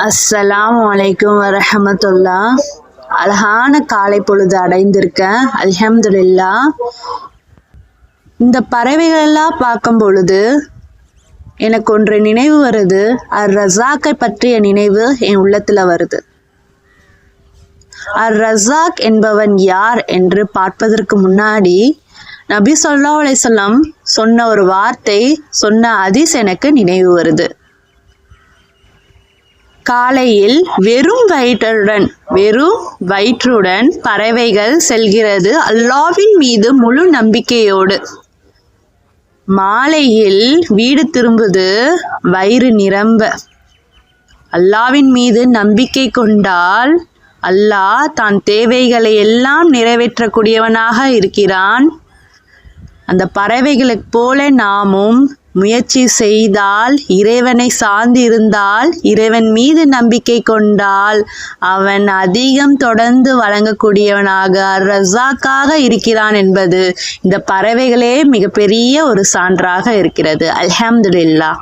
அஸ்ஸலாமு அலைக்கும் வரஹமத்துல்லாஹ். அழகான காலை பொழுது அடைந்திருக்கேன், அல்ஹம்துலில்லாஹ். இந்த பறவைகளெல்லாம் பார்க்கும் பொழுது எனக்கு ஒன்று நினைவு வருது. அர் ரஸாக்கை பற்றிய நினைவு என் உள்ளத்தில் வருது. அர் ரஸாக் என்பவன் யார் என்று பார்ப்பதற்கு முன்னாடி நபி ஸல்லல்லாஹு அலைஹி வஸல்லம் சொன்ன ஒரு வார்த்தை, சொன்ன ஹதீஸ் எனக்கு நினைவு வருது. காலையில் வெறும் வயிற்றுடன் பறவைகள் செல்கிறது அல்லாஹ்வின் மீது முழு நம்பிக்கையோடு. மாலையில் வீடு திரும்புது வயிறு நிரம்ப. அல்லாஹ்வின் மீது நம்பிக்கை கொண்டால் அல்லாஹ் தான் தேவைகளை எல்லாம் நிறைவேற்றக்கூடியவனாக இருக்கிறான். அந்த பறவைகளைப் போல நாமும் முயற்சி செய்தால், இறைவனை சார்ந்து இருந்தால், இறைவன் மீது நம்பிக்கை கொண்டால் அவன் அதிகம் தொடர்ந்து வழங்கக்கூடியவனாக ரஸாக்காக இருக்கிறான் என்பது இந்த பறவைகளே மிகப்பெரிய ஒரு சான்றாக இருக்கிறது. அல்ஹம்துலில்லாஹ்.